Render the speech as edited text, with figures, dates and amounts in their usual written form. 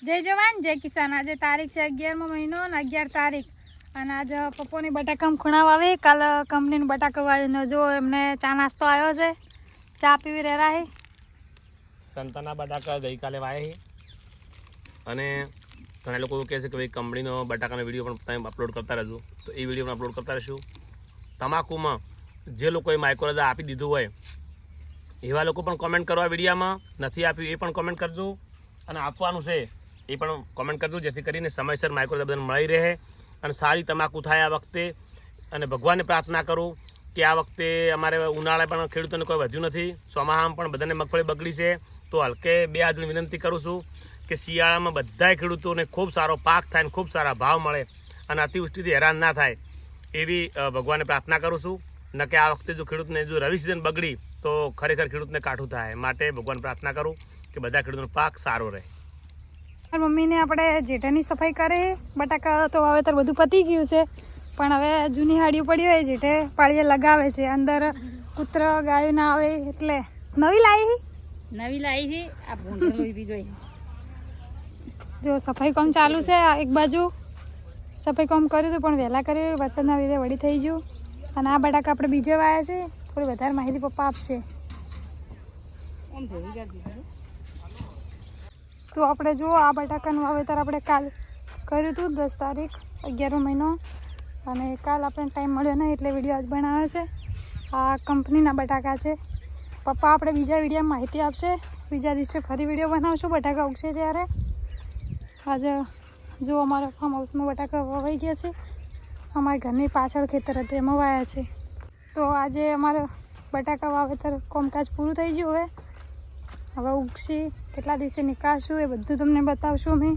જય જવાન જય કિસાન। આજે તારીખ છે 11મો મહિનો અને 11 તારીખ અને આજ પપ્પોની બટાકામાં ખૂણાવ આવે। કાલ કંપનીનું બટાકા વાળીને જો એમને ચા નાસ્તો આવ્યો છે, ચા પીવી રહ્યા છે। સંતાના બટાકા ગઈકાલે વાયા છે અને ઘણા લોકો કહે છે કે ભાઈ કંપનીનો બટાકાનો વિડીયો પણ તમે અપલોડ કરતા રહેજો, તો એ વિડીયો પણ અપલોડ કરતા રહીશું। તમાકુમાં જે લોકોએ માઇક્રોરજા આપી દીધું હોય એવા લોકો પણ કોમેન્ટ કરો, આ વિડીયામાં નથી આપ્યું એ પણ કોમેન્ટ કરજો અને આપવાનું છે એ પણ કોમેન્ટ કરજો, જેથી કરીને સમયસર માઇક્રોરજા બધાને મળી રહે અને સારી તમાકુ થાય આ વખતે। અને ભગવાનને પ્રાર્થના કરું કે આ વખતે અમારે ઉનાળે પણ ખેડૂતોને કોઈ વધ્યું નથી, ચોમાસામાં પણ બધાને મગફળી બગડી છે, તો હલકે બે હાથની વિનંતી કરું છું કે શિયાળામાં બધાય ખેડૂતોને ખૂબ સારો પાક થાય અને ખૂબ સારા ભાવ મળે અને અતિવૃષ્ટિથી હેરાન ના થાય એવી ભગવાનને પ્રાર્થના કરું છું। ન કે આ વખતે જો ખેડૂતને જો રવિ સિઝન બગડી તો ખરેખર ખેડૂતને કાઠું થાય, માટે ભગવાન પ્રાર્થના કરું કે બધા ખેડૂતોનો પાક સારો રહે। મમ્મીને આપણે જેઠાની સફાઈ કરે, બટાકા તો વાવેતર બધું પતી ગયું છે, પણ હવે જૂની હાડીઓ પડી હોય જેઠે પાળીએ લગાવે છે, અંદર કૂતર ગાયો ના આવે એટલે નવી લાવી છે। આ ભૂંડેલો બી જોઈ જો સફાઈ કામ ચાલુ છે, એક બાજુ સફાઈ કામ કર્યું હતું પણ વહેલા કર્યું, વરસાદના લીધે વળી થઈ ગયું। અને આ બટાકા આપણે બીજે વાયા છે, થોડી વધારે માહિતી પપ્પા આપશે। તો આપણે જુઓ આ બટાકાનું વાવેતર આપણે કાલ કર્યું હતું 10 તારીખ 11મો મહિનો, અને કાલ આપણે ટાઈમ મળ્યો નહીં એટલે વિડીયો આજ બનાવ્યો છે। આ કંપનીના બટાકા છે। પપ્પા આપણે બીજા વિડીયોમાં માહિતી આપશે, બીજા દિવસે ફરી વિડીયો બનાવશું બટાકા ઉગશે ત્યારે। આજે જો અમારા ફાર્મ હાઉસમાં બટાકા વવાઈ ગયા છે, અમારા ઘરની પાછળ ખેતર હતું એમાં વાયા છે। તો આજે અમારે બટાકા વાવેતર કામકાજ પૂરું થઈ ગયું, હવે ઉગશે કેટલા દિવસે નીકાળશું એ બધું તમને બતાવશું અમે।